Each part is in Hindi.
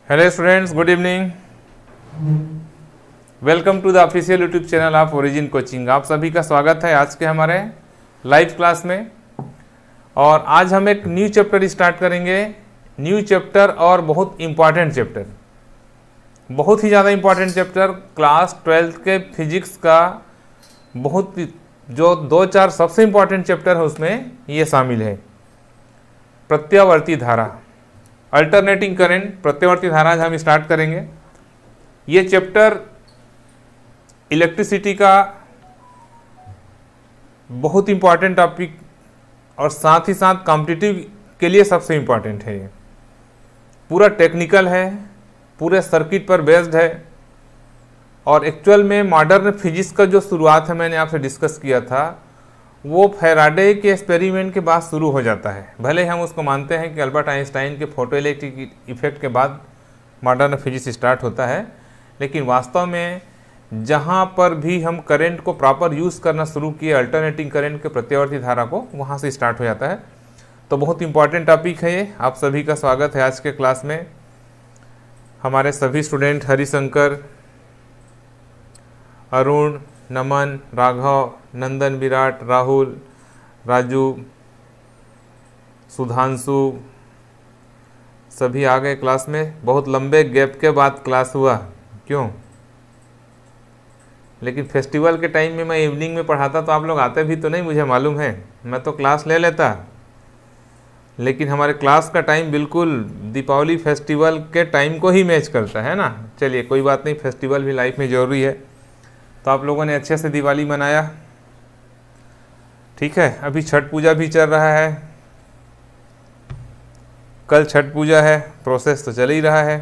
Hello students, good evening. Welcome to the official YouTube channel of Origin coaching. आप सभी का स्वागत है आज के हमारे लाइव क्लास में। और आज हम एक न्यू चैप्टर स्टार्ट करेंगे। न्यू चैप्टर और बहुत इम्पॉर्टेंट चैप्टर, बहुत ही ज़्यादा इम्पॉर्टेंट चैप्टर, क्लास 12th के फिजिक्स का बहुत जो 2-4 सबसे इम्पॉर्टेंट चैप्टर है उसमें ये शामिल है। प्रत्यावर्ती धारा, अल्टरनेटिंग करंट, प्रत्यावर्ती धारा आज हम स्टार्ट करेंगे। ये चैप्टर इलेक्ट्रिसिटी का बहुत इम्पॉर्टेंट टॉपिक और साथ ही साथ कॉम्पिटिटिव के लिए सबसे इम्पॉर्टेंट है। ये पूरा टेक्निकल है, पूरे सर्किट पर बेस्ड है और एक्चुअल में मॉडर्न फिजिक्स का जो शुरुआत है मैंने आपसे डिस्कस किया था वो फैराडे के एक्सपेरिमेंट के बाद शुरू हो जाता है। भले हम उसको मानते हैं कि अल्बर्ट आइंस्टाइन के फोटोइलेक्ट्रिक इफेक्ट के बाद मॉडर्न फिजिक्स स्टार्ट होता है, लेकिन वास्तव में जहाँ पर भी हम करंट को प्रॉपर यूज़ करना शुरू किए, अल्टरनेटिंग करंट के प्रत्यावर्ती धारा को, वहाँ से स्टार्ट हो जाता है। तो बहुत इंपॉर्टेंट टॉपिक है ये। आप सभी का स्वागत है आज के क्लास में। हमारे सभी स्टूडेंट हरिशंकर, अरुण, नमन, राघव, नंदन, विराट, राहुल, राजू, सुधांशु सभी आ गए क्लास में। बहुत लंबे गैप के बाद क्लास हुआ, क्यों? लेकिन फेस्टिवल के टाइम में मैं इवनिंग में पढ़ाता तो आप लोग आते भी तो नहीं, मुझे मालूम है। मैं तो क्लास ले लेता, लेकिन हमारे क्लास का टाइम बिल्कुल दीपावली फेस्टिवल के टाइम को ही मैच करता है ना। चलिए कोई बात नहीं, फेस्टिवल भी लाइफ में ज़रूरी है। तो आप लोगों ने अच्छे से दिवाली मनाया, ठीक है। अभी छठ पूजा भी चल रहा है, कल छठ पूजा है, प्रोसेस तो चल ही रहा है।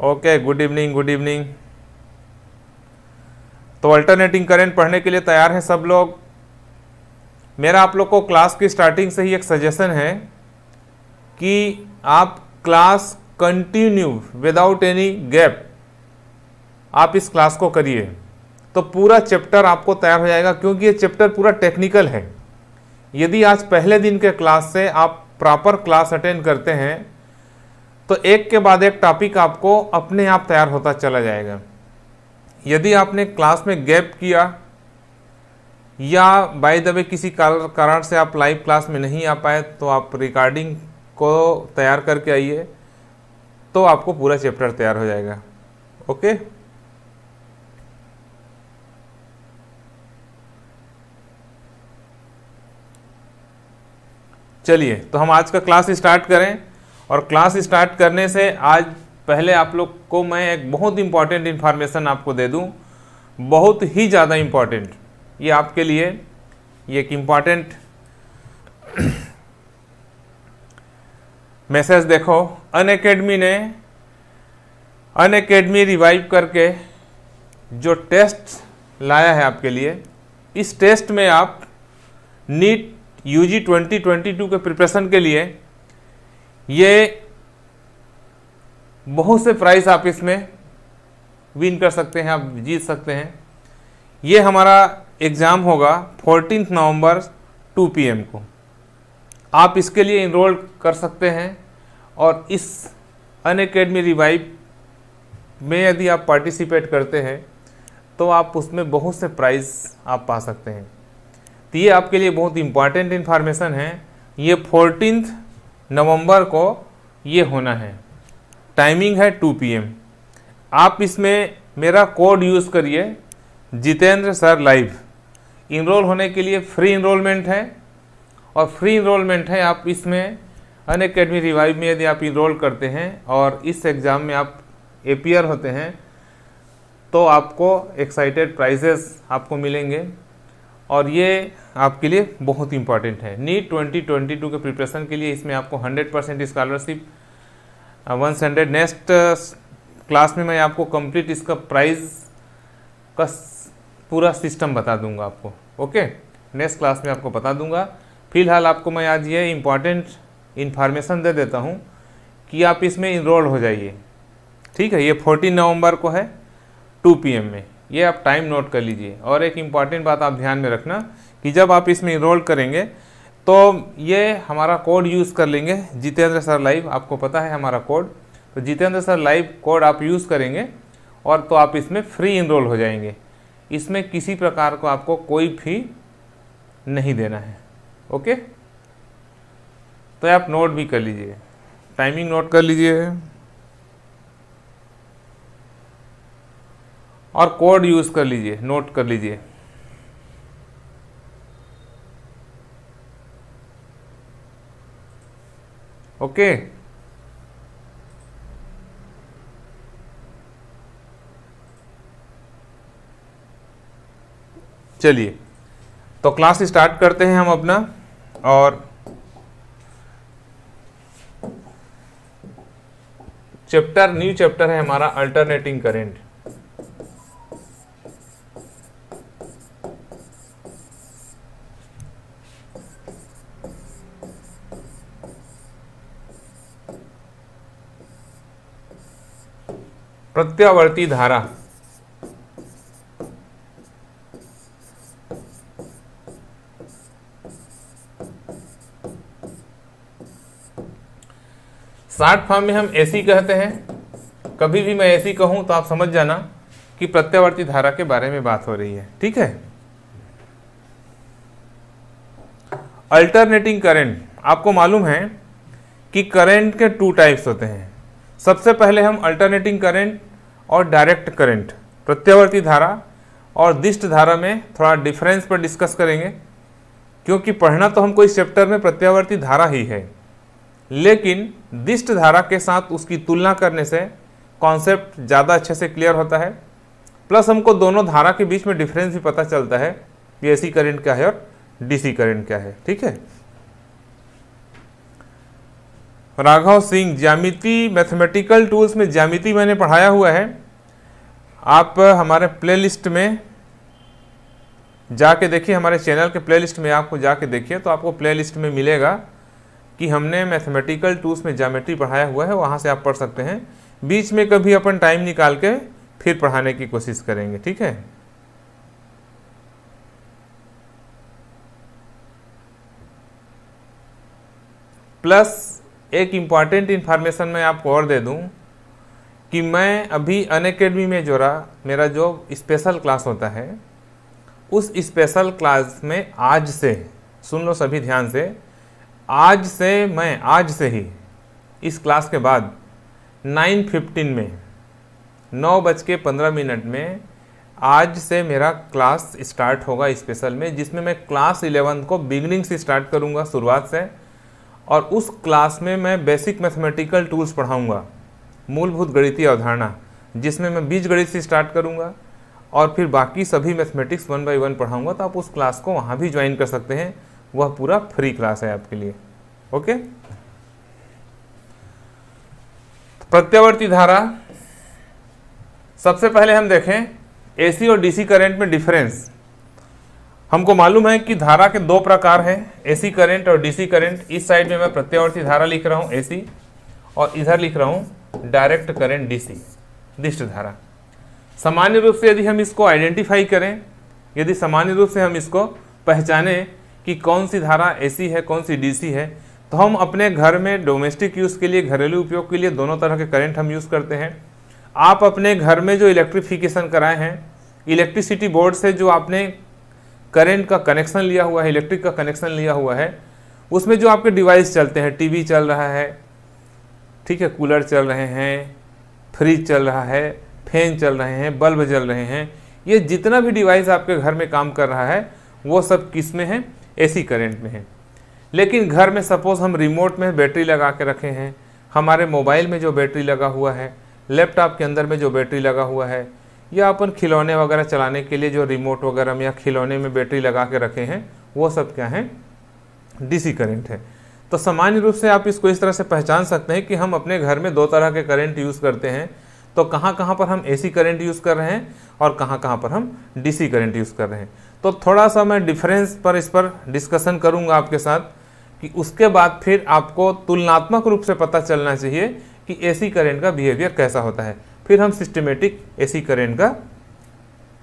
Okay, good evening, good evening. तो अल्टरनेटिंग करंट पढ़ने के लिए तैयार हैं सब लोग? मेरा आप लोग को क्लास की स्टार्टिंग से ही एक सजेशन है कि आप class continue without any gap आप इस क्लास को करिए, तो पूरा चैप्टर आपको तैयार हो जाएगा, क्योंकि ये चैप्टर पूरा टेक्निकल है। यदि आज पहले दिन के क्लास से आप प्रॉपर क्लास अटेंड करते हैं तो एक के बाद एक टॉपिक आपको अपने आप तैयार होता चला जाएगा। यदि आपने क्लास में गैप किया या बाय द वे किसी कारण से आप लाइव क्लास में नहीं आ पाए तो आप रिकॉर्डिंग को तैयार करके आइए, तो आपको पूरा चैप्टर तैयार हो जाएगा। ओके, चलिए तो हम आज का क्लास स्टार्ट करें। और क्लास स्टार्ट करने से आज पहले आप लोग को मैं एक बहुत इंपॉर्टेंट इन्फॉर्मेशन आपको दे दूं, बहुत ही ज़्यादा इम्पॉर्टेंट। ये आपके लिए ये एक इम्पॉर्टेंट मैसेज देखो। अनअकैडमी रिवाइव करके जो टेस्ट लाया है आपके लिए, इस टेस्ट में आप नीट यूजी 2022 के प्रिपरेशन के लिए ये बहुत से प्राइस आप इसमें विन कर सकते हैं, आप जीत सकते हैं। ये हमारा एग्ज़ाम होगा 14 नवंबर 2 PM को। आप इसके लिए इनरोल कर सकते हैं और इस अनअकैडमी रिवाइव में यदि आप पार्टिसिपेट करते हैं तो आप उसमें बहुत से प्राइज़ आप पा सकते हैं। तो ये आपके लिए बहुत इम्पॉर्टेंट इन्फॉर्मेशन है। ये 14 नवंबर को ये होना है, टाइमिंग है 2 PM। आप इसमें मेरा कोड यूज़ करिए, जितेंद्र सर लाइव। इनरोल होने के लिए फ्री इनरोलमेंट है और फ्री इनरोलमेंट है। आप इसमें अनअकैडमी रिवाइव में यदि आप इनरोल करते हैं और इस एग्ज़ाम में आप अपीयर होते हैं तो आपको एक्साइटेड प्राइजेस आपको मिलेंगे और ये आपके लिए बहुत इंपॉर्टेंट है। नीट 2022 के प्रिपरेशन के लिए इसमें आपको 100% स्कॉलरशिप 100। नेक्स्ट क्लास में मैं आपको कंप्लीट इसका प्राइस का पूरा सिस्टम बता दूंगा आपको। ओके, नेक्स्ट क्लास में आपको बता दूंगा। फिलहाल आपको मैं आज ये इम्पॉर्टेंट इन्फॉर्मेशन दे देता हूँ कि आप इसमें इनरोल हो जाइए, ठीक है। ये 14 नवंबर को है 2 PM में, ये आप टाइम नोट कर लीजिए। और एक इम्पॉर्टेंट बात आप ध्यान में रखना कि जब आप इसमें इनरोल करेंगे तो ये हमारा कोड यूज़ कर लेंगे, जितेंद्र सर लाइव, आपको पता है हमारा कोड। तो जितेंद्र सर लाइव कोड आप यूज़ करेंगे और तो आप इसमें फ्री इनरोल हो जाएंगे। इसमें किसी प्रकार को आपको कोई फी नहीं देना है। ओके, तो आप नोट भी कर लीजिए, टाइमिंग नोट कर लीजिए और कोड यूज़ कर लीजिए, नोट कर लीजिए। ओके, चलिए तो क्लास स्टार्ट करते हैं हम अपना। और चैप्टर, न्यू चैप्टर है हमारा अल्टरनेटिंग करंट। प्रत्यावर्ती धारा। शॉर्ट फॉर्म में हम एसी कहते हैं। कभी भी मैं एसी कहूं तो आप समझ जाना कि प्रत्यावर्ती धारा के बारे में बात हो रही है। ठीक है, अल्टरनेटिंग करंट, आपको मालूम है कि करंट के 2 टाइप्स होते हैं। सबसे पहले हम अल्टरनेटिंग करंट और डायरेक्ट करंट, प्रत्यावर्ती धारा और दिष्ट धारा में थोड़ा डिफरेंस पर डिस्कस करेंगे, क्योंकि पढ़ना तो हमको इस चैप्टर में प्रत्यावर्ती धारा ही है, लेकिन दिष्ट धारा के साथ उसकी तुलना करने से कॉन्सेप्ट ज़्यादा अच्छे से क्लियर होता है। प्लस हमको दोनों धारा के बीच में डिफरेंस भी पता चलता है कि एसी करंट क्या है और डीसी करंट क्या है। ठीक है, राघव सिंह, ज्यामिति, मैथमेटिकल टूल्स में ज्यामिति मैंने पढ़ाया हुआ है। आप हमारे प्लेलिस्ट में जाके देखिए, हमारे चैनल के प्लेलिस्ट में आपको जाके देखिए तो आपको प्लेलिस्ट में मिलेगा कि हमने मैथमेटिकल टूल्स में ज्योमेट्री पढ़ाया हुआ है, वहाँ से आप पढ़ सकते हैं। बीच में कभी अपन टाइम निकाल के फिर पढ़ाने की कोशिश करेंगे। ठीक है, प्लस एक इम्पॉर्टेंट इन्फॉर्मेशन मैं आपको और दे दूं कि मैं अभी अनअकैडमी में मेरा जो स्पेशल क्लास होता है, उस स्पेशल क्लास में आज से, सुन लो सभी ध्यान से, आज से ही इस क्लास के बाद 9:15 में 9:15 में आज से मेरा क्लास स्टार्ट होगा स्पेशल में, जिसमें मैं क्लास 11 को बिगिनिंग से स्टार्ट करूंगा, शुरुआत से। और उस क्लास में मैं बेसिक मैथमेटिकल टूल्स पढ़ाऊंगा, मूलभूत गणितीय अवधारणा, जिसमें मैं बीजगणित से स्टार्ट करूंगा और फिर बाकी सभी मैथमेटिक्स 1 by 1 पढ़ाऊंगा। तो आप उस क्लास को वहाँ भी ज्वाइन कर सकते हैं, वह पूरा फ्री क्लास है आपके लिए। ओके, प्रत्यावर्ती धारा, सबसे पहले हम देखें एसी और डीसी करंट में डिफरेंस। हमको मालूम है कि धारा के 2 प्रकार हैं, एसी करंट और डीसी करंट। इस साइड में मैं प्रत्यावर्ती धारा लिख रहा हूँ एसी, और इधर लिख रहा हूँ डायरेक्ट करंट डीसी, दिष्ट धारा। सामान्य रूप से यदि हम इसको आइडेंटिफाई करें, यदि सामान्य रूप से हम इसको पहचाने कि कौन सी धारा एसी है, कौन सी डीसी है, तो हम अपने घर में डोमेस्टिक यूज़ के लिए, घरेलू उपयोग के लिए दोनों तरह के करंट हम यूज़ करते हैं। आप अपने घर में जो इलेक्ट्रिफिकेशन कराए हैं, इलेक्ट्रिसिटी बोर्ड से जो आपने करंट का कनेक्शन लिया हुआ है, इलेक्ट्रिक का कनेक्शन लिया हुआ है, उसमें जो आपके डिवाइस चलते हैं, टीवी चल रहा है, ठीक है, कूलर चल रहे हैं, फ्रिज चल रहा है, फैन चल रहे हैं, बल्ब जल रहे हैं, ये जितना भी डिवाइस आपके घर में काम कर रहा है वो सब किस में है, एसी करंट में है। लेकिन घर में सपोज हम रिमोट में बैटरी लगा के रखे हैं, हमारे मोबाइल में जो बैटरी लगा हुआ है, लैपटॉप के अंदर में जो बैटरी लगा हुआ है, या अपन खिलौने वगैरह चलाने के लिए जो रिमोट वगैरह में या खिलौने में बैटरी लगा के रखे हैं, वो सब क्या है, डीसी करंट है। तो सामान्य रूप से आप इसको इस तरह से पहचान सकते हैं कि हम अपने घर में 2 तरह के करंट यूज़ करते हैं। तो कहाँ कहाँ पर हम एसी करंट यूज़ कर रहे हैं और कहाँ कहाँ पर हम डीसी करंट यूज़ कर रहे हैं। तो थोड़ा सा मैं डिफरेंस पर इस पर डिस्कशन करूँगा आपके साथ, कि उसके बाद फिर आपको तुलनात्मक रूप से पता चलना चाहिए कि एसी करंट का बिहेवियर कैसा होता है। फिर हम सिस्टमेटिक एसी करंट का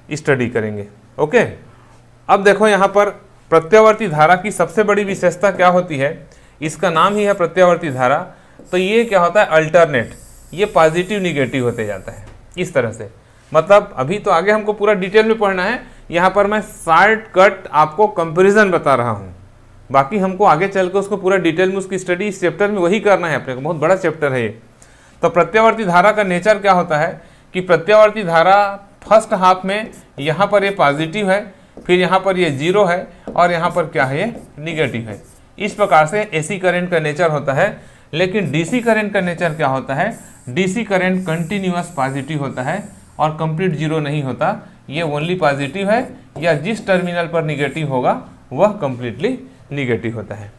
स्टडी करेंगे। ओके, अब देखो यहाँ पर प्रत्यावर्ती धारा की सबसे बड़ी विशेषता क्या होती है, इसका नाम ही है प्रत्यावर्ती धारा। तो ये क्या होता है, अल्टरनेट, ये पॉजिटिव निगेटिव होते जाता है इस तरह से। मतलब अभी तो आगे हमको पूरा डिटेल में पढ़ना है, यहाँ पर मैं शॉर्टकट आपको कंपैरिजन बता रहा हूँ, बाकी हमको आगे चल के उसको पूरा डिटेल में उसकी स्टडी इस चैप्टर में वही करना है अपने को, बहुत बड़ा चैप्टर है ये। तो प्रत्यावर्ती धारा का नेचर क्या होता है कि प्रत्यावर्ती धारा फर्स्ट हाफ में यहाँ पर ये पॉजिटिव है, फिर यहाँ पर ये जीरो है और यहाँ पर क्या है, ये निगेटिव है। इस प्रकार से एसी करंट का नेचर होता है। लेकिन डीसी करंट का नेचर क्या होता है, डीसी करंट कंटिन्यूअस पॉजिटिव होता है और कंप्लीट जीरो नहीं होता, ये ओनली पॉजिटिव है, या जिस टर्मिनल पर निगेटिव होगा वह कंप्लीटली निगेटिव होता है।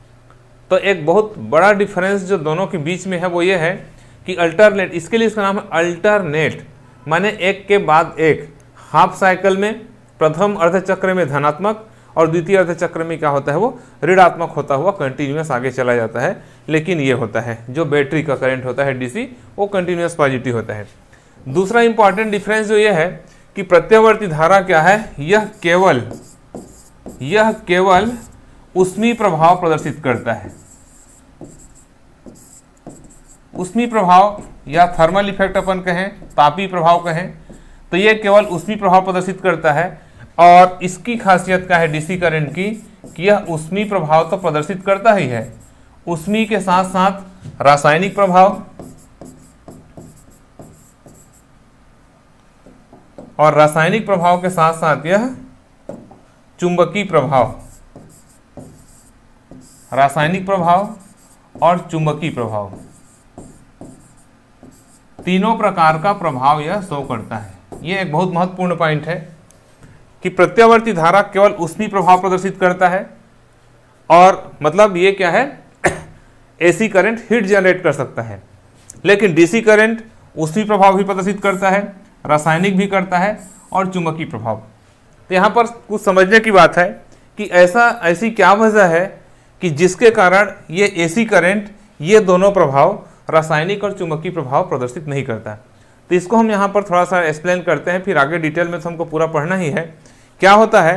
तो एक बहुत बड़ा डिफरेंस जो दोनों के बीच में है वो ये है कि अल्टरनेट, इसके लिए इसका नाम है अल्टरनेट, माने एक के बाद एक। हाफ साइकिल में प्रथम अर्धचक्र में धनात्मक और द्वितीय अर्धचक्र में क्या होता है, वो ऋणात्मक होता हुआ कंटिन्यूअस आगे चला जाता है। लेकिन ये होता है जो बैटरी का करंट होता है डीसी, वो कंटिन्यूअस पॉजिटिव होता है। दूसरा इंपॉर्टेंट डिफरेंस जो ये है कि प्रत्यावर्ती धारा क्या है, यह केवल ऊष्मीय प्रभाव प्रदर्शित करता है। ऊष्मीय प्रभाव या थर्मल इफेक्ट अपन कहें, तापीय प्रभाव कहें, तो ये केवल ऊष्मीय प्रभाव प्रदर्शित करता है। और इसकी खासियत क्या है डीसी करंट की, कि यह ऊष्मीय प्रभाव तो प्रदर्शित करता ही है, ऊष्मीय के साथ साथ रासायनिक प्रभाव और रासायनिक प्रभाव के साथ साथ यह चुंबकीय प्रभाव, रासायनिक प्रभाव और चुंबकीय प्रभाव, तीनों प्रकार का प्रभाव यह शो करता है। यह एक बहुत महत्वपूर्ण पॉइंट है कि प्रत्यावर्ती धारा केवल ऊष्मीय प्रभाव प्रदर्शित करता है, और मतलब ये क्या है, एसी करंट हीट जनरेट कर सकता है। लेकिन डीसी करंट ऊष्मीय प्रभाव भी प्रदर्शित करता है, रासायनिक भी करता है और चुंबकीय प्रभाव। तो यहाँ पर कुछ समझने की बात है कि ऐसी क्या वजह है कि जिसके कारण ये एसी करंट ये दोनों प्रभाव, रासायनिक और चुंबकीय प्रभाव प्रदर्शित नहीं करता। तो इसको हम यहाँ पर थोड़ा सा एक्सप्लेन करते हैं, फिर आगे डिटेल में तो हमको पूरा पढ़ना ही है। क्या होता है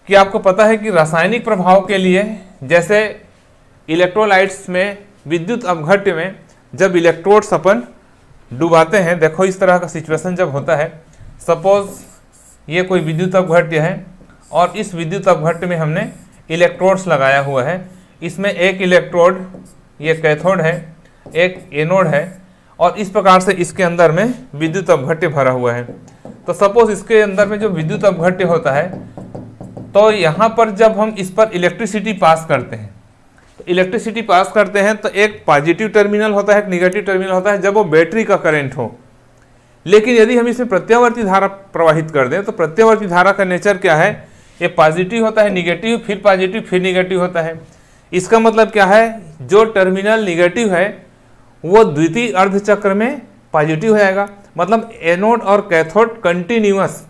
कि आपको पता है कि रासायनिक प्रभाव के लिए, जैसे इलेक्ट्रोलाइट्स में विद्युत अपघट्य में जब इलेक्ट्रोड्स अपन डुबाते हैं, देखो इस तरह का सिचुएशन जब होता है, सपोज ये कोई विद्युत अपघट्य है और इस विद्युत अपघट्य में हमने इलेक्ट्रोड्स लगाया हुआ है। इसमें एक इलेक्ट्रोड ये कैथोड है, एक एनोड है, और इस प्रकार से इसके अंदर में विद्युत अपघट्य भरा हुआ है। तो सपोज इसके अंदर में जो विद्युत अपघट्य होता है, तो यहाँ पर जब हम इस पर इलेक्ट्रिसिटी पास करते हैं, तो इलेक्ट्रिसिटी पास करते हैं तो एक पॉजिटिव टर्मिनल होता है, एक निगेटिव टर्मिनल होता है जब वो बैटरी का करंट हो। लेकिन यदि हम इसमें प्रत्यावर्ती धारा प्रवाहित कर दें, तो प्रत्यावर्ती धारा का नेचर क्या है, ये पॉजिटिव होता है, निगेटिव, फिर पॉजिटिव, फिर निगेटिव होता है। इसका मतलब क्या है, जो टर्मिनल निगेटिव है वो द्वितीय अर्धचक्र में पॉजिटिव हो जाएगा। मतलब एनोड और कैथोड कंटिन्यूअस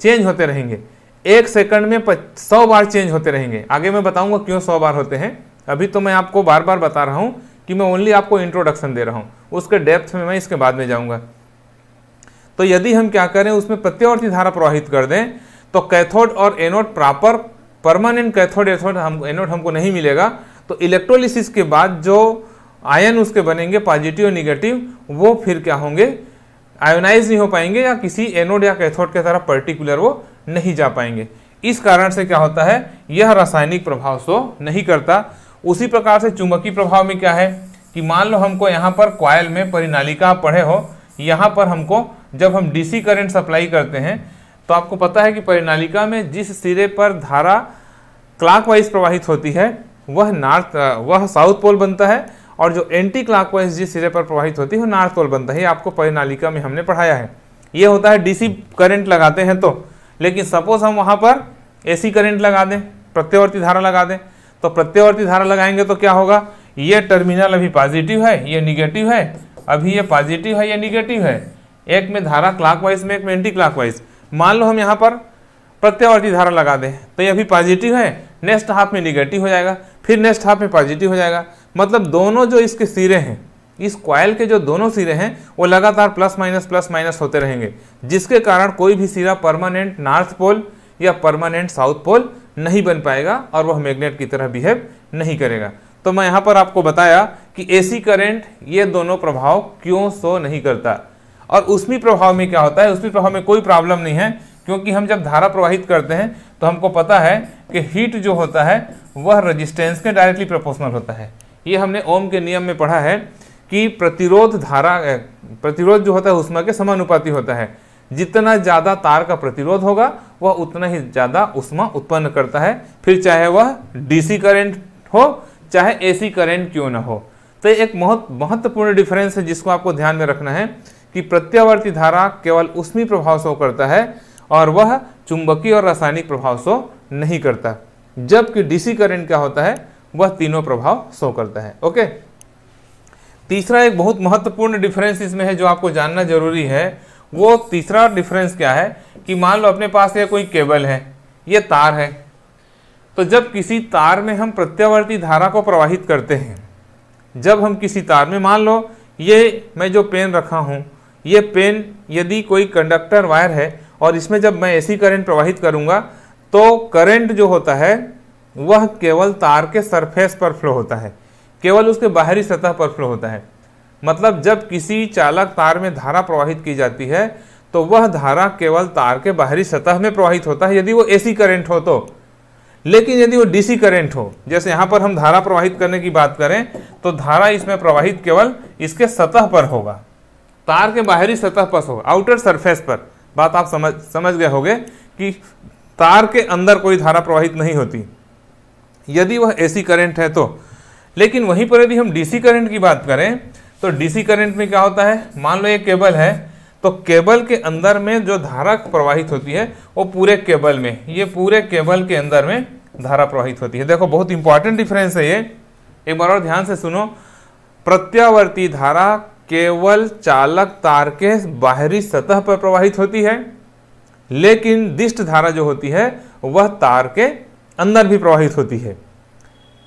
चेंज होते रहेंगे, एक सेकंड में 100 बार चेंज होते रहेंगे। आगे मैं बताऊंगा क्यों 100 बार होते हैं, अभी तो मैं आपको बार बार बता रहा हूं कि मैं ओनली आपको इंट्रोडक्शन दे रहा हूं, उसके डेप्थ में मैं इसके बाद में जाऊंगा। तो यदि हम क्या करें, उसमें प्रत्यावर्ती धारा प्रवाहित कर दें, तो कैथोड और anode proper permanent cathode anode हमको नहीं मिलेगा। तो इलेक्ट्रोलिसिस के बाद जो आयन उसके बनेंगे पॉजिटिव और निगेटिव, वो फिर क्या होंगे, आयोनाइज नहीं हो पाएंगे, या किसी एनोड या कैथोड के तरफ पर्टिकुलर वो नहीं जा पाएंगे। इस कारण से क्या होता है, यह रासायनिक प्रभाव शो नहीं करता। उसी प्रकार से चुंबकीय प्रभाव में क्या है कि मान लो हमको यहाँ पर कॉइल में परिनालिका पढ़े हो, यहाँ पर हमको जब हम डीसी करंट सप्लाई करते हैं, तो आपको पता है कि परिनालिका में जिस सिरे पर धारा क्लॉकवाइज प्रवाहित होती है वह साउथ पोल बनता है, और जो एंटी क्लॉकवाइज जिस सिरे पर प्रवाहित होती है वो नॉर्थ पोल बनता है। ये आपको परिनालिका में हमने पढ़ाया है। ये होता है डीसी करंट लगाते हैं तो। लेकिन सपोज हम वहाँ पर एसी करंट लगा दें, प्रत्यावर्ती धारा लगा दें, तो प्रत्यावर्ती धारा लगाएंगे तो क्या होगा, ये टर्मिनल अभी पॉजिटिव है, ये निगेटिव है, अभी ये पॉजिटिव है, ये निगेटिव है, एक में धारा क्लॉकवाइज में, एक में एंटी क्लॉकवाइज। मान लो हम यहाँ पर प्रत्यावर्ती धारा लगा दें, तो ये अभी पॉजिटिव है, नेक्स्ट हाफ में निगेटिव हो जाएगा, फिर नेक्स्ट हाफ में पॉजिटिव हो जाएगा। मतलब दोनों जो इसके सिरे हैं, इस कॉइल के जो दोनों सिरे हैं, वो लगातार प्लस माइनस होते रहेंगे, जिसके कारण कोई भी सिरा परमानेंट नॉर्थ पोल या परमानेंट साउथ पोल नहीं बन पाएगा और वह मैग्नेट की तरह बिहेव नहीं करेगा। तो मैं यहाँ पर आपको बताया कि एसी करंट ये दोनों प्रभाव क्यों शो नहीं करता। और ऊष्मीय प्रभाव में क्या होता है, ऊष्मीय प्रभाव में कोई प्रॉब्लम नहीं है, क्योंकि हम जब धारा प्रवाहित करते हैं तो हमको पता है कि हीट जो होता है वह रेजिस्टेंस के डायरेक्टली प्रोपोर्शनल होता है। ये हमने ओम के नियम में पढ़ा है कि प्रतिरोध जो होता है ऊष्मा के समानुपाती होता है। जितना ज़्यादा तार का प्रतिरोध होगा वह उतना ही ज़्यादा ऊष्मा उत्पन्न करता है, फिर चाहे वह डीसी करंट हो चाहे एसी करंट क्यों ना हो। तो एक बहुत महत्वपूर्ण डिफरेंस है जिसको आपको ध्यान में रखना है कि प्रत्यावर्ती धारा केवल ऊष्मीय प्रभाव शो करता है और वह चुंबकीय और रासायनिक प्रभाव शो नहीं करता, जबकि डीसी करंट क्या होता है वह तीनों प्रभाव शो करता है। ओके, तीसरा एक बहुत महत्वपूर्ण डिफरेंस इसमें है जो आपको जानना जरूरी है। वो तीसरा डिफरेंस क्या है कि मान लो अपने पास ये कोई केबल है, ये तार है, तो जब किसी तार में हम प्रत्यावर्ती धारा को प्रवाहित करते हैं, जब हम किसी तार में, मान लो ये मैं जो पेन रखा हूँ, ये पेन यदि कोई कंडक्टर वायर है और इसमें जब मैं एसी करंट प्रवाहित करूँगा तो करंट जो होता है वह केवल तार के सरफेस पर फ्लो होता है, केवल उसके बाहरी सतह पर फ्लो होता है। मतलब जब किसी चालक तार में धारा प्रवाहित की जाती है तो वह धारा केवल तार के बाहरी सतह में प्रवाहित होता है यदि वो एसी करंट हो तो। लेकिन यदि वो डीसी करंट हो, जैसे यहाँ पर हम धारा प्रवाहित करने की बात करें तो धारा इसमें प्रवाहित केवल इसके सतह पर होगा, तार के बाहरी सतह पर होगा, आउटर सरफेस पर। बात आप समझ गए होंगे कि तार के अंदर कोई धारा प्रवाहित नहीं होती यदि वह एसी करंट है तो। लेकिन वहीं पर यदि हम डीसी करंट की बात करें तो डीसी करंट में क्या होता है, मान लो ये केबल है तो केबल के अंदर में जो धारा प्रवाहित होती है वो पूरे केबल में, ये पूरे केबल के अंदर में धारा प्रवाहित होती है। देखो बहुत इंपॉर्टेंट डिफरेंस है ये, एक बार और ध्यान से सुनो। प्रत्यावर्ती धारा केवल चालक तार के बाहरी सतह पर प्रवाहित होती है, लेकिन दिष्ट धारा जो होती है वह तार के अंदर भी प्रवाहित होती है।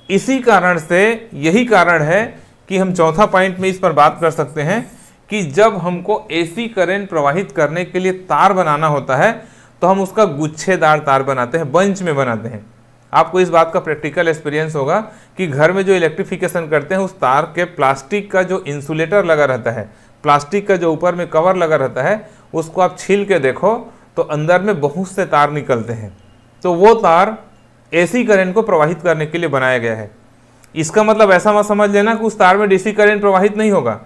इसी कारण से, यही कारण है कि हम चौथा पॉइंट में इस पर बात कर सकते हैं कि जब हमको एसी करंट प्रवाहित करने के लिए तार बनाना होता है तो हम उसका गुच्छेदार तार बनाते हैं, बंच में बनाते हैं। आपको इस बात का प्रैक्टिकल एक्सपीरियंस होगा कि घर में जो इलेक्ट्रिफिकेशन करते हैं उस तार के प्लास्टिक का जो इंसुलेटर लगा रहता है, प्लास्टिक का जो ऊपर में कवर लगा रहता है, उसको आप छील के देखो तो अंदर में बहुत से तार निकलते हैं। तो वो तार एसी करंट को प्रवाहित करने के लिए बनाया गया है। इसका मतलब ऐसा मत समझ लेना कि उस तार में डीसी करंट प्रवाहित नहीं होगा।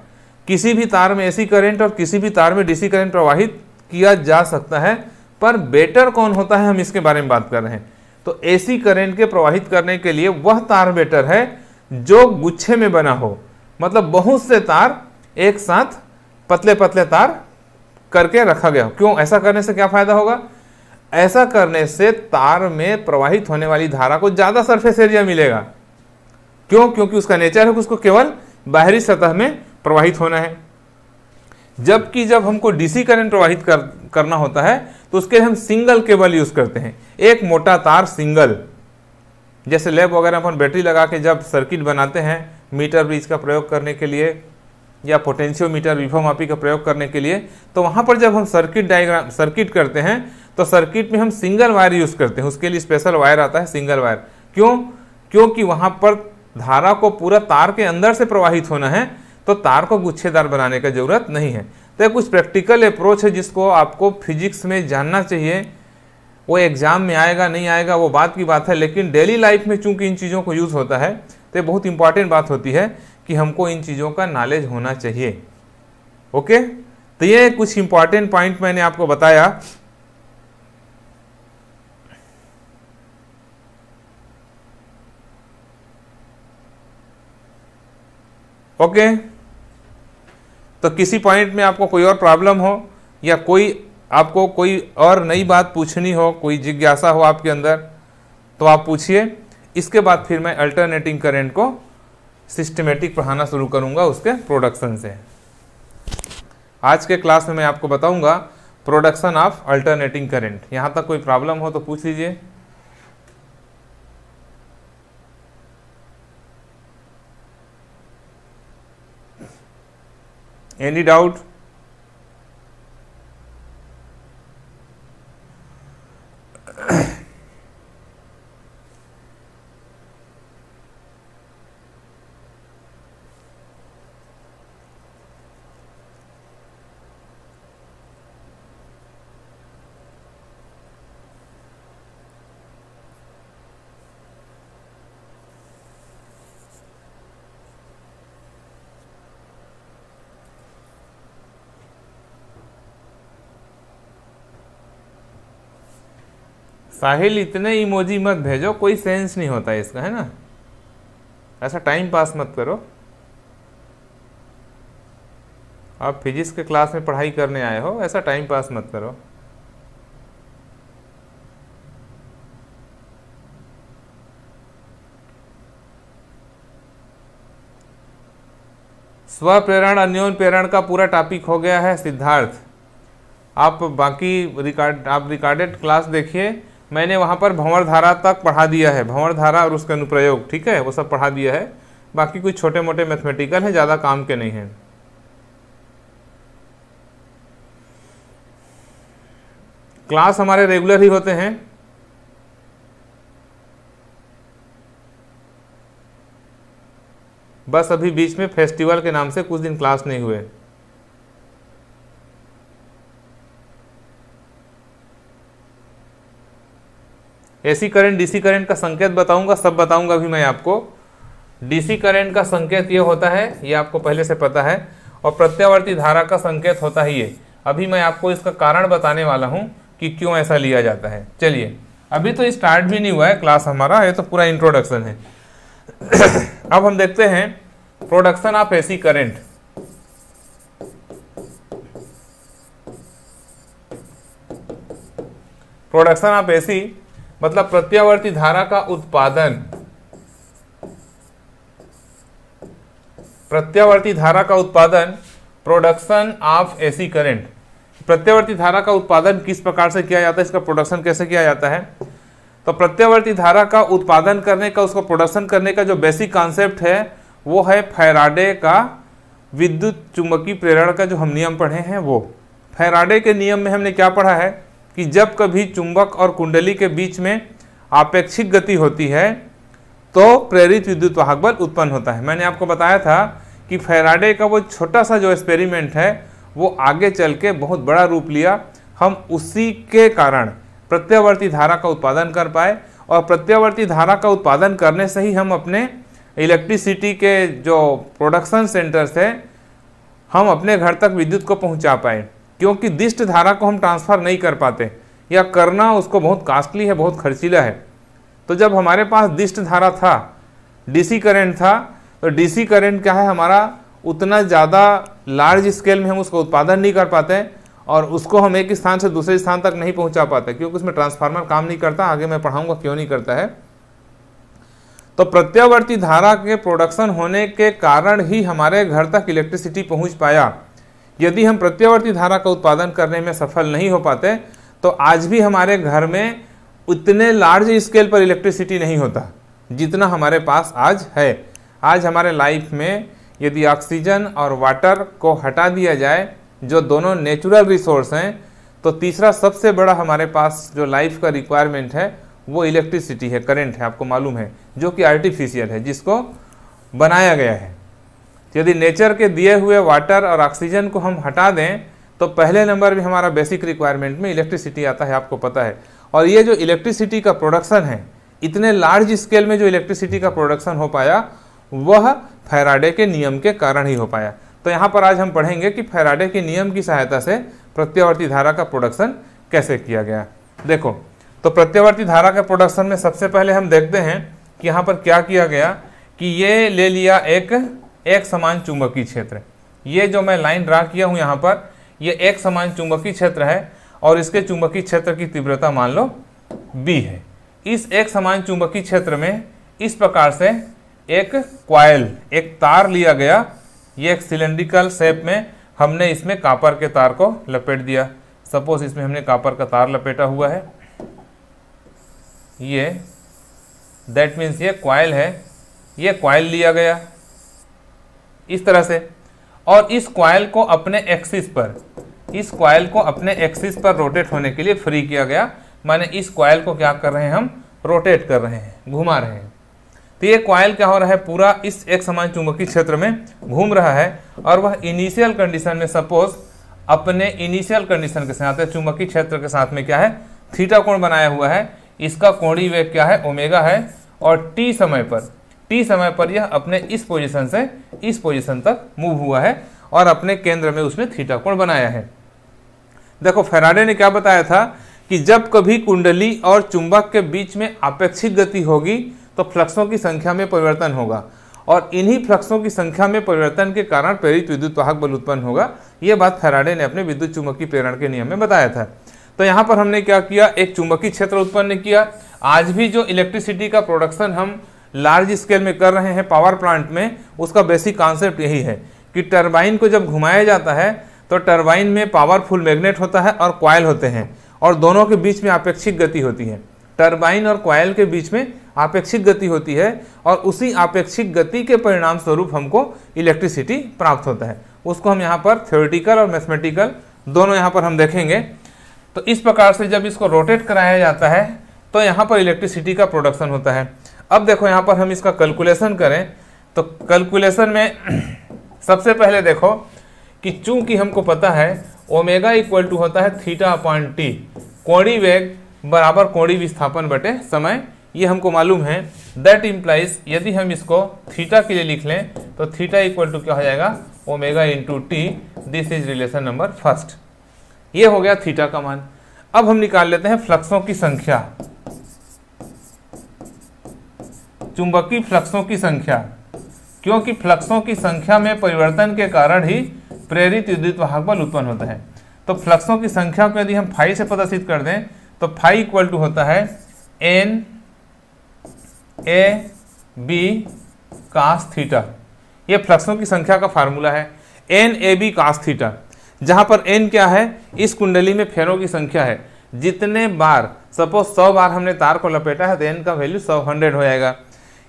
किसी भी तार में एसी करंट और किसी भी तार में डीसी करंट प्रवाहित किया जा सकता है, पर बेटर कौन होता है हम इसके बारे में बात कर रहे हैं। तो एसी करंट के प्रवाहित करने के लिए वह तार बेटर है जो गुच्छे में बना हो, मतलब बहुत से तार एक साथ पतले पतले तार करके रखा गया हो। क्यों? ऐसा करने से क्या फायदा होगा? ऐसा करने से तार में प्रवाहित होने वाली धारा को ज्यादा सरफेस एरिया मिलेगा। क्यों? क्योंकि उसका नेचर है कि उसको केवल बाहरी सतह में प्रवाहित होना है। जबकि जब हमको डीसी करंट प्रवाहित करना होता है तो उसके लिए हम सिंगल केबल यूज करते हैं, एक मोटा तार सिंगल। जैसे लैब वगैरह अपन बैटरी लगा के जब सर्किट बनाते हैं मीटर ब्रिज का प्रयोग करने के लिए या पोटेंशियोमीटर विभव मापी का प्रयोग करने के लिए, तो वहां पर जब हम सर्किट करते हैं तो सर्किट में हम सिंगल वायर यूज करते हैं। उसके लिए स्पेशल वायर आता है, सिंगल वायर। क्यों? क्योंकि वहां पर धारा को पूरा तार के अंदर से प्रवाहित होना है, तो तार को गुच्छेदार बनाने की जरूरत नहीं है। तो ये कुछ प्रैक्टिकल अप्रोच है जिसको आपको फिजिक्स में जानना चाहिए। वो एग्जाम में आएगा नहीं आएगा वो बात की बात है, लेकिन डेली लाइफ में चूंकि इन चीज़ों को यूज होता है तो ये बहुत इंपॉर्टेंट बात होती है कि हमको इन चीज़ों का नॉलेज होना चाहिए। ओके, तो ये कुछ इंपॉर्टेंट पॉइंट मैंने आपको बताया। ओके, तो किसी पॉइंट में आपको कोई और प्रॉब्लम हो या आपको कोई और नई बात पूछनी हो, कोई जिज्ञासा हो आपके अंदर, तो आप पूछिए। इसके बाद फिर मैं अल्टरनेटिंग करंट को सिस्टमेटिक पढ़ाना शुरू करूंगा उसके प्रोडक्शन से। आज के क्लास में मैं आपको बताऊंगा प्रोडक्शन ऑफ अल्टरनेटिंग करंट। यहां तक कोई प्रॉब्लम हो तो पूछ लीजिए। Any doubt? साहिल इतने इमोजी मत भेजो, कोई सेंस नहीं होता है इसका, है ना। ऐसा टाइम पास मत करो। आप फिजिक्स के क्लास में पढ़ाई करने आए हो, ऐसा टाइम पास मत करो। स्वप्रेरण अन्योन प्रेरण का पूरा टॉपिक हो गया है सिद्धार्थ। आप बाकी रिकॉर्डेड क्लास देखिए, मैंने वहाँ पर भंवर धारा तक पढ़ा दिया है, भंवर धारा और उसका अनुप्रयोग, ठीक है, वो सब पढ़ा दिया है। बाकी कुछ छोटे मोटे मैथमेटिकल हैं, ज़्यादा काम के नहीं हैं। क्लास हमारे रेगुलर ही होते हैं। बस अभी बीच में फेस्टिवल के नाम से कुछ दिन क्लास नहीं हुए। एसी करंट डीसी करंट का संकेत बताऊंगा, सब बताऊंगा अभी मैं आपको। डीसी करंट का संकेत ये होता है, ये आपको पहले से पता है, और प्रत्यावर्ती धारा का संकेत होता है ये। अभी मैं आपको इसका कारण बताने वाला हूं कि क्यों ऐसा लिया जाता है। चलिए, अभी तो स्टार्ट भी नहीं हुआ है क्लास हमारा, ये तो पूरा इंट्रोडक्शन है। अब हम देखते हैं production of AC current. Production of AC मतलब प्रत्यावर्ती धारा का उत्पादन। प्रत्यावर्ती धारा का उत्पादन, प्रोडक्शन ऑफ एसी करंट। प्रत्यावर्ती धारा का उत्पादन किस प्रकार से किया जाता है, इसका प्रोडक्शन कैसे किया जाता है। तो प्रत्यावर्ती धारा का उत्पादन करने का, उसको प्रोडक्शन करने का जो बेसिक कॉन्सेप्ट है वो है फैराडे का विद्युत चुंबकीय प्रेरण का जो हम नियम पढ़े हैं वो। फैराडे के नियम में हमने क्या पढ़ा है कि जब कभी चुंबक और कुंडली के बीच में आपेक्षिक गति होती है तो प्रेरित विद्युत वाहक बल उत्पन्न होता है। मैंने आपको बताया था कि फैराडे का वो छोटा सा जो एक्सपेरिमेंट है वो आगे चल के बहुत बड़ा रूप लिया। हम उसी के कारण प्रत्यावर्ती धारा का उत्पादन कर पाए, और प्रत्यावर्ती धारा का उत्पादन करने से ही हम अपने इलेक्ट्रिसिटी के जो प्रोडक्शन सेंटर्स है हम अपने घर तक विद्युत को पहुंचा पाए। क्योंकि दिष्ट धारा को हम ट्रांसफ़र नहीं कर पाते, या करना उसको बहुत कॉस्टली है, बहुत खर्चीला है। तो जब हमारे पास दिष्ट धारा था, डीसी करंट था, तो डीसी करंट क्या है हमारा, उतना ज़्यादा लार्ज स्केल में हम उसका उत्पादन नहीं कर पाते, और उसको हम एक स्थान से दूसरे स्थान तक नहीं पहुंचा पाते, क्योंकि उसमें ट्रांसफार्मर काम नहीं करता। आगे मैं पढ़ाऊंगा क्यों नहीं करता है। तो प्रत्यावर्ती धारा के प्रोडक्शन होने के कारण ही हमारे घर तक इलेक्ट्रिसिटी पहुंच पाया। यदि हम प्रत्यावर्ती धारा का उत्पादन करने में सफल नहीं हो पाते तो आज भी हमारे घर में उतने लार्ज स्केल पर इलेक्ट्रिसिटी नहीं होता जितना हमारे पास आज है। आज हमारे लाइफ में यदि ऑक्सीजन और वाटर को हटा दिया जाए, जो दोनों नेचुरल रिसोर्स हैं, तो तीसरा सबसे बड़ा हमारे पास जो लाइफ का रिक्वायरमेंट है वो इलेक्ट्रिसिटी है, करंट है, आपको मालूम है, जो कि आर्टिफिशियल है, जिसको बनाया गया है। यदि नेचर के दिए हुए वाटर और ऑक्सीजन को हम हटा दें तो पहले नंबर में हमारा बेसिक रिक्वायरमेंट में इलेक्ट्रिसिटी आता है, आपको पता है। और ये जो इलेक्ट्रिसिटी का प्रोडक्शन है, इतने लार्ज स्केल में जो इलेक्ट्रिसिटी का प्रोडक्शन हो पाया, वह फैराडे के नियम के कारण ही हो पाया। तो यहाँ पर आज हम पढ़ेंगे कि फैराडे के नियम की सहायता से प्रत्यावर्ती धारा का प्रोडक्शन कैसे किया गया। देखो, तो प्रत्यावर्ती धारा के प्रोडक्शन में सबसे पहले हम देखते हैं कि यहाँ पर क्या किया गया कि ये ले लिया एक समान चुंबकीय क्षेत्र। ये जो मैं लाइन ड्रा किया हूँ यहाँ पर, ये एक समान चुंबकीय क्षेत्र है, और इसके चुंबकीय क्षेत्र की तीव्रता मान लो B है। इस एक समान चुंबकीय क्षेत्र में इस प्रकार से एक कॉइल, एक तार लिया गया। ये एक सिलेंड्रिकल शेप में हमने इसमें कॉपर के तार को लपेट दिया। सपोज इसमें हमने कॉपर का तार लपेटा हुआ है, ये दैट मीन्स ये कॉइल है। ये कॉइल लिया गया इस तरह से, और इस कॉइल को अपने एक्सिस पर, इस कॉइल को अपने एक्सिस पर रोटेट होने के लिए फ्री किया गया। माने इस कॉइल को क्या कर रहे हैं, हम रोटेट कर रहे हैं, घुमा रहे हैं। तो ये कॉइल क्या हो रहा है, पूरा इस एक समान चुंबकीय क्षेत्र में घूम रहा है, और वह इनिशियल कंडीशन में, सपोज अपने इनिशियल कंडीशन के साथ, चुंबकीय क्षेत्र के साथ में क्या है, थीटा कोण बनाया हुआ है। इसका कोणीय वेग क्या है, ओमेगा है, और टी समय पर यह अपने इस पोजीशन से इस पोजीशन तक मूव हुआ है, और अपने केंद्र में उसने थीटा कोण बनाया है। देखो, फैराडे ने क्या बताया था कि जब कभी कुंडली और चुंबक के बीच में आपेक्षिक गति होगी तो फ्लक्सों की संख्या में परिवर्तन होगा, और इन्हीं फ्लक्सों की संख्या में परिवर्तन के कारण प्रेरित विद्युत वाहक बल उत्पन्न होगा। यह बात फैराडे ने अपने विद्युत चुंबकीय प्रेरण के नियम में बताया था। तो यहाँ पर हमने क्या किया, एक चुंबकीय क्षेत्र उत्पन्न किया। आज भी जो इलेक्ट्रिसिटी का प्रोडक्शन हम लार्ज स्केल में कर रहे हैं पावर प्लांट में, उसका बेसिक कॉन्सेप्ट यही है कि टरबाइन को जब घुमाया जाता है तो टरबाइन में पावरफुल मैग्नेट होता है और कॉइल होते हैं, और दोनों के बीच में आपेक्षिक गति होती है। टरबाइन और कॉइल के बीच में आपेक्षिक गति होती है, और उसी आपेक्षिक गति के परिणाम स्वरूप हमको इलेक्ट्रिसिटी प्राप्त होता है। उसको हम यहाँ पर थ्योरेटिकल और मैथमेटिकल दोनों यहाँ पर हम देखेंगे। तो इस प्रकार से जब इसको रोटेट कराया जाता है तो यहाँ पर इलेक्ट्रिसिटी का प्रोडक्शन होता है। अब देखो यहाँ पर हम इसका कैलकुलेशन करें तो कैलकुलेशन में सबसे पहले देखो कि चूंकि हमको पता है ओमेगा इक्वल टू होता है थीटा अपॉन टी, कोणीय वेग बराबर कोणीय विस्थापन बटे समय, ये हमको मालूम है। दैट इम्प्लाइज यदि हम इसको थीटा के लिए लिख लें तो थीटा इक्वल टू क्या हो जाएगा, omega into T. This is relation number first. ये हो गया थीटा का मान। अब हम निकाल लेते हैं फ्लक्सों की संख्या, चुंबकीय फ्लक्सों की संख्या, क्योंकि फ्लक्सों की संख्या में परिवर्तन के कारण ही प्रेरित विद्युत वाहक बल उत्पन्न होता है। तो फ्लक्सों की संख्या को यदि हम फाई से प्रदर्शित कर दें तो फाई इक्वल टू होता है N A B cos theta. ये फ्लक्सों की संख्या का फार्मूला है, N A B cos theta, जहां पर एन क्या है, इस कुंडली में फेरों की संख्या है। जितने बार, सपोज 100 बार हमने तार को लपेटा है तो एन का वैल्यू 100 हो जाएगा।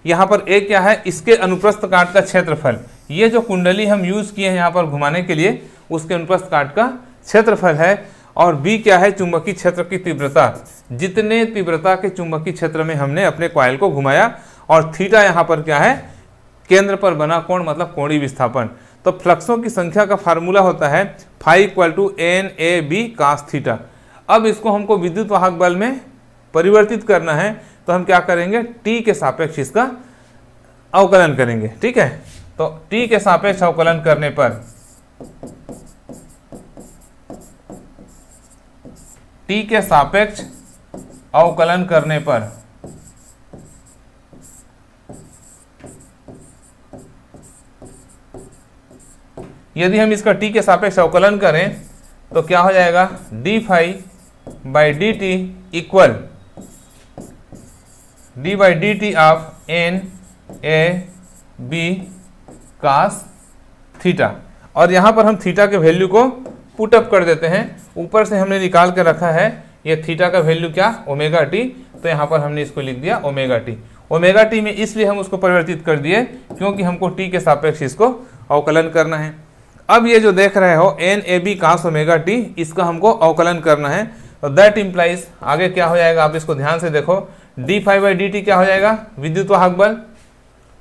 यहाँ पर ए क्या है, इसके अनुप्रस्थ काट का क्षेत्रफल। ये जो कुंडली हम यूज किए हैं यहाँ पर घुमाने के लिए, उसके अनुप्रस्थ काट का क्षेत्रफल है। और बी क्या है, चुंबकीय क्षेत्र की तीव्रता, जितने तीव्रता के चुंबकीय क्षेत्र में हमने अपने कॉइल को घुमाया। और थीटा यहाँ पर क्या है, केंद्र पर बना कोण, मतलब कोणीय विस्थापन। तो फ्लक्सों की संख्या का फार्मूला होता है phi equal to N A B cos theta. अब इसको हमको विद्युत वाहक बल में परिवर्तित करना है, तो हम क्या करेंगे, टी के सापेक्ष इसका अवकलन करेंगे। ठीक है, तो टी के सापेक्ष अवकलन करने पर, टी के सापेक्ष अवकलन करने पर यदि हम इसका टी के सापेक्ष अवकलन करें तो क्या हो जाएगा, d phi by d t equal d by d t of N A B cos theta. और यहाँ पर हम थीटा के वैल्यू को पुटअप कर देते हैं। ऊपर से हमने निकाल के रखा है ये थीटा का वैल्यू क्या, ओमेगा टी। तो यहाँ पर हमने इसको लिख दिया ओमेगा टी। ओमेगा टी में इसलिए हम उसको परिवर्तित कर दिए क्योंकि हमको टी के सापेक्ष इसको अवकलन करना है। अब ये जो देख रहे हो N A B cos omega t, इसका हमको अवकलन करना है। तो दैट इम्प्लाइज आगे क्या हो जाएगा, आप इसको ध्यान से देखो, d phi by d t क्या हो जाएगा, विद्युत वाहक बल।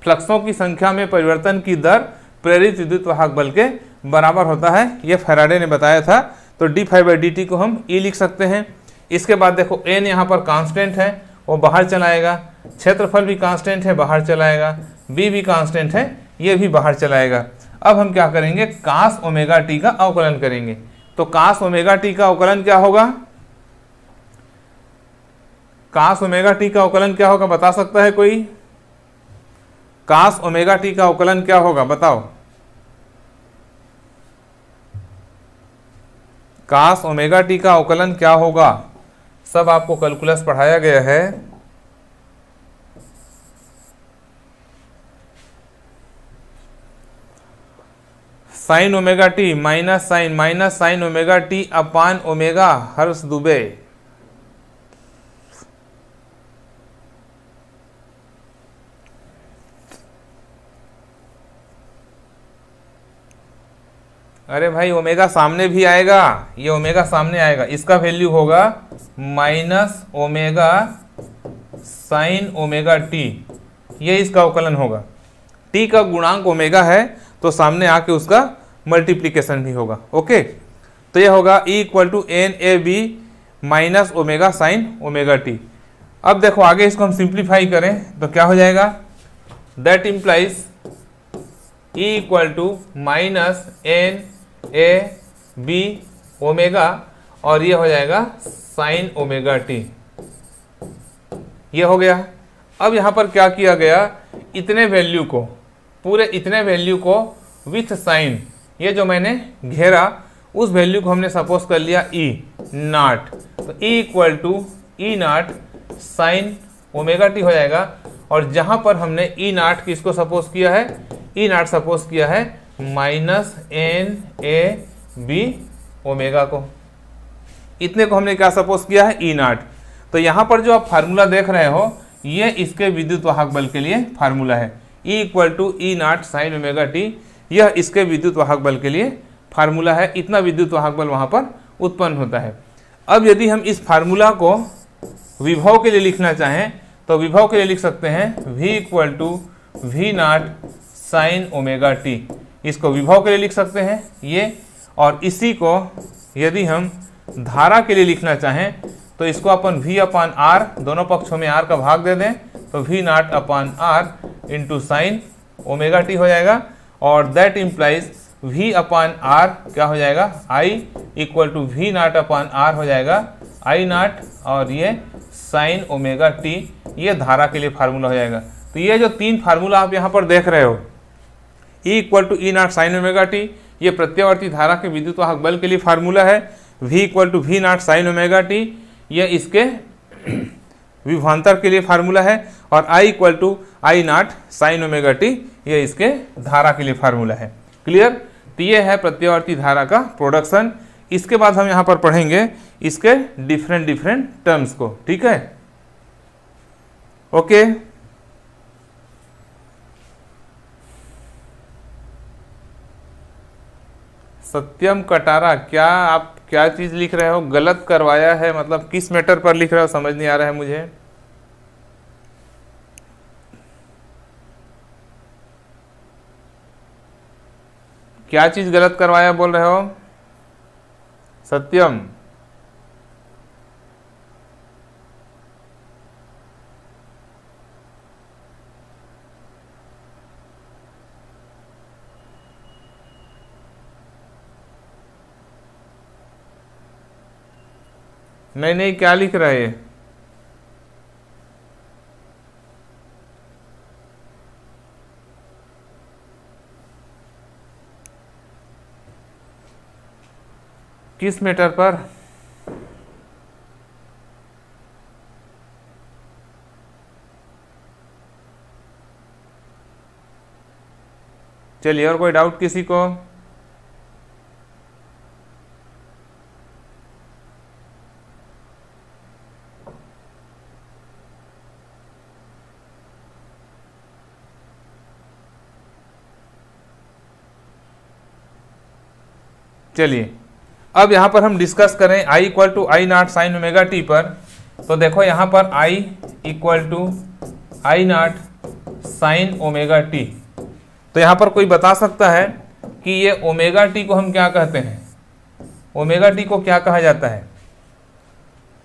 फ्लक्सों की संख्या में परिवर्तन की दर प्रेरित विद्युत वाहक बल के बराबर होता है, ये फैराडे ने बताया था। तो d phi by d t को हम ई लिख सकते हैं। इसके बाद देखो एन यहाँ पर कांस्टेंट है, वो बाहर चलाएगा। क्षेत्रफल भी कांस्टेंट है, बाहर चलाएगा। बी भी कांस्टेंट है, ये भी बाहर चलाएगा। अब हम क्या करेंगे, कास ओमेगा टी का अवकलन करेंगे। तो कास ओमेगा टी का अवकलन क्या होगा, कास ओमेगा टी का अवकलन क्या होगा, बता सकता है कोई? कास ओमेगा टी का अवकलन क्या होगा, बताओ। कास ओमेगा टी का अवकलन क्या होगा? सब आपको कैलकुलस पढ़ाया गया है। Sine omega t minus sine omega t upon omega. Harsh Dubey. अरे भाई ओमेगा सामने भी आएगा, ये ओमेगा सामने आएगा, इसका वैल्यू होगा minus omega sine omega t, ये इसका अवकलन होगा। टी का गुणांक ओमेगा है तो सामने आके उसका मल्टीप्लीकेशन भी होगा। ओके, तो ये होगा E equal to N A B minus omega sine omega t. अब देखो आगे इसको हम सिंप्लीफाई करें तो क्या हो जाएगा, that implies E equal to minus N A B omega, और ये हो जाएगा साइन ओमेगा टी, ये हो गया। अब यहाँ पर क्या किया गया, इतने वैल्यू को, पूरे इतने वैल्यू को विथ साइन, ये जो मैंने घेरा उस वैल्यू को हमने सपोज कर लिया ई नॉट, तो E equal to E naught sine omega t हो जाएगा। और जहां पर हमने ई नॉट किसको सपोज किया है, ई नॉट सपोज किया है minus N A B omega को, इतने को हमने क्या सपोज किया है, ई नॉट। तो यहाँ पर जो आप फार्मूला देख रहे हो ये इसके विद्युत वाहक बल के लिए फार्मूला है, E equal to E naught sine omega t, यह इसके विद्युत वाहक बल के लिए फार्मूला है। इतना विद्युत वाहक बल वहाँ पर उत्पन्न होता है। अब यदि हम इस फार्मूला को विभव के लिए लिखना चाहें तो विभव के लिए लिख सकते हैं v equal to V naught sine omega t, इसको विभव के लिए लिख सकते हैं ये। और इसी को यदि हम धारा के लिए लिखना चाहें तो इसको अपन v अपान आर, दोनों पक्षों में r का भाग दे दें तो v naught upon R into sine omega t हो जाएगा। और that implies v upon R क्या हो जाएगा, i equal to V naught upon R हो जाएगा i नॉट, और ये साइन ओमेगा टी, ये धारा के लिए फार्मूला हो जाएगा। तो ये जो तीन फार्मूला आप यहाँ पर देख रहे हो, E equal to E naught sine omega t, ये प्रत्यावर्ती धारा के विद्युत वाहक बल के लिए फार्मूला है। V equal to V naught sine omega t, ये इसके विभवांतर के लिए फार्मूला है। और I equal to I naught sine omega t, ये इसके धारा के लिए फार्मूला है। क्लियर? तो ये है प्रत्यावर्ती धारा का प्रोडक्शन। इसके बाद हम यहाँ पर पढ़ेंगे इसके डिफरेंट टर्म्स को, ठीक है? ओके। सत्यम कटारा, क्या आप क्या चीज लिख रहे हो, गलत करवाया है, मतलब किस मैटर पर लिख रहे हो समझ नहीं आ रहा है मुझे। क्या चीज गलत करवाया बोल रहे हो सत्यम? नहीं, क्या लिख रहे हैं? किस मैटर पर? चलिए, और कोई डाउट किसी को? चलिए, अब यहाँ पर हम डिस्कस करें I equal to I naught sine omega t पर। तो देखो यहाँ पर I equal to I naught sine omega t. तो यहाँ पर कोई बता सकता है कि ये ओमेगा टी को हम क्या कहते हैं? ओमेगा टी को क्या कहा जाता है?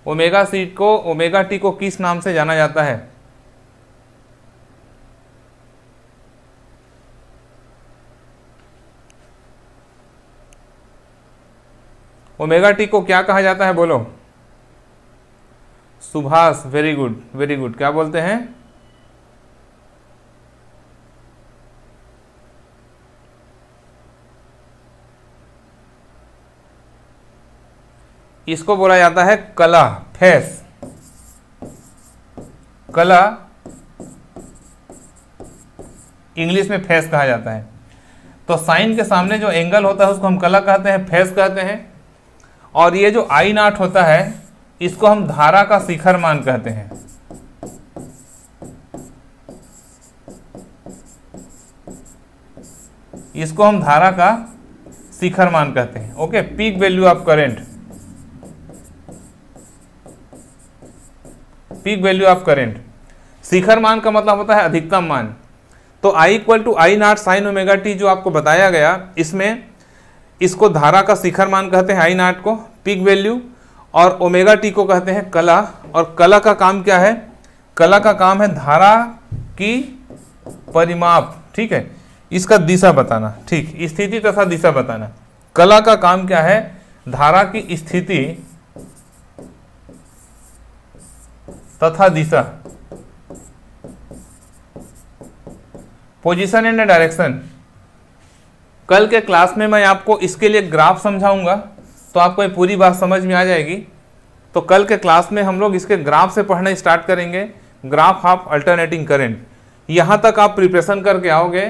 ओमेगा टी को किस नाम से जाना जाता है? ओमेगा टी को क्या कहा जाता है बोलो? Subhash, very good very good. क्या बोलते हैं? इसको बोला जाता है कला, फेस, कला इंग्लिश में फेस कहा जाता है। तो साइन के सामने जो एंगल होता है उसको हम कला कहते हैं, फेस कहते हैं। और ये जो आई नॉट होता है इसको हम धारा का शिखर मान कहते हैं। इसको हम धारा का शिखर मान कहते हैं। Okay, peak value of current, peak value of current. शिखर मान का मतलब होता है अधिकतम मान। तो I equal to I naught sine omega t जो आपको बताया गया, इसमें इसको धारा का शिखर मान कहते हैं, आई नॉट को पीक वैल्यू, और ओमेगा टी को कहते हैं कला। और कला का काम क्या है? कला का काम है धारा की परिमाप, ठीक है, इसका दिशा बताना, ठीक, स्थिति तथा दिशा बताना। कला का काम क्या है? धारा की स्थिति तथा दिशा, पोजीशन एंड डायरेक्शन। कल के क्लास में मैं आपको इसके लिए ग्राफ समझाऊंगा, तो आपको ये पूरी बात समझ में आ जाएगी। तो कल के क्लास में हम लोग इसके ग्राफ से पढ़ना स्टार्ट करेंगे, ग्राफ ऑफ अल्टरनेटिंग करंट। यहाँ तक आप प्रिपरेशन करके आओगे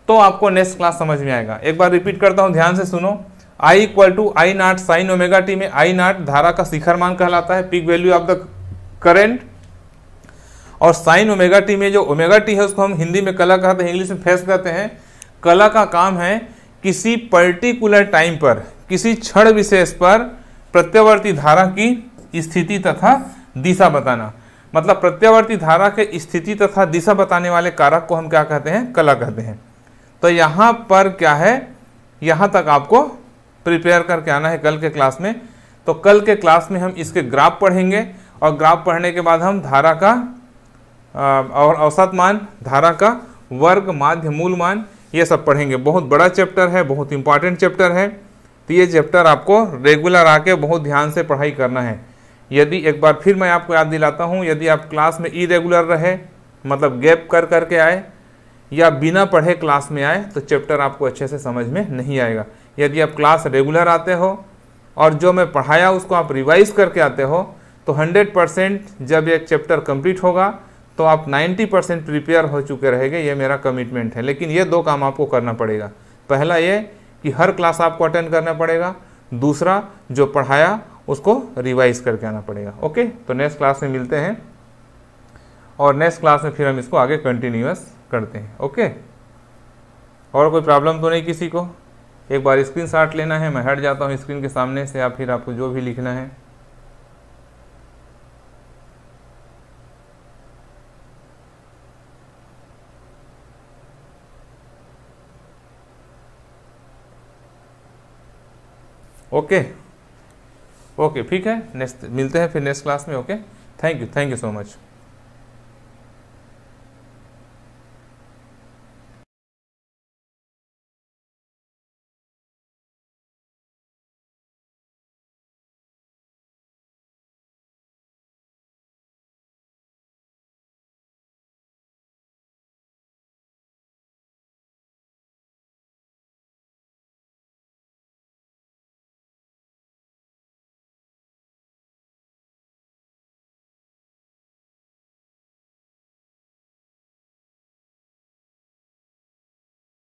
तो आपको नेक्स्ट क्लास समझ में आएगा। एक बार रिपीट करता हूँ, ध्यान से सुनो। I equal to I naught sine omega t में आई नॉट धारा का शिखर मान कहलाता है, peak value of the current. और साइन ओमेगा टी में जो ओमेगा टी है उसको हम हिंदी में कला कहते हैं, इंग्लिश में फेस कहते हैं। कला का काम है किसी पर्टिकुलर टाइम पर, किसी क्षण विशेष पर प्रत्यावर्ती धारा की स्थिति तथा दिशा बताना। मतलब प्रत्यावर्ती धारा के स्थिति तथा दिशा बताने वाले कारक को हम क्या कहते हैं? कला कहते हैं। तो यहाँ पर क्या है, यहाँ तक आपको प्रिपेयर करके आना है कल के क्लास में। तो कल के क्लास में हम इसके ग्राफ पढ़ेंगे, और ग्राफ पढ़ने के बाद हम धारा का और औसत मान, धारा का वर्ग, माध्य, मूल मान, ये सब पढ़ेंगे। बहुत बड़ा चैप्टर है, बहुत इंपॉर्टेंट चैप्टर है। तो ये चैप्टर आपको रेगुलर आके बहुत ध्यान से पढ़ाई करना है। यदि एक बार फिर मैं आपको याद दिलाता हूँ, यदि आप क्लास में इरेगुलर रहे, मतलब गैप कर करके आए या बिना पढ़े क्लास में आए, तो चैप्टर आपको अच्छे से समझ में नहीं आएगा। यदि आप क्लास रेगुलर आते हो और जो मैं पढ़ाया उसको आप रिवाइज करके आते हो, तो 100% जब एक चैप्टर कंप्लीट होगा तो आप 90% प्रिपेयर हो चुके रहेंगे। ये मेरा कमिटमेंट है। लेकिन ये दो काम आपको करना पड़ेगा। पहला ये कि हर क्लास आपको अटेंड करना पड़ेगा, दूसरा जो पढ़ाया उसको रिवाइज करके आना पड़ेगा। ओके, तो नेक्स्ट क्लास में मिलते हैं, और नेक्स्ट क्लास में फिर हम इसको आगे कंटिन्यूअस करते हैं। ओके, और कोई प्रॉब्लम तो नहीं किसी को? एक बार स्क्रीनशॉट लेना है, मैं हट जाता हूँ स्क्रीन के सामने से, या फिर आपको जो भी लिखना है। ओके ओके, ठीक है, नेक्स्ट मिलते हैं फिर नेक्स्ट क्लास में। Okay, thank you so much.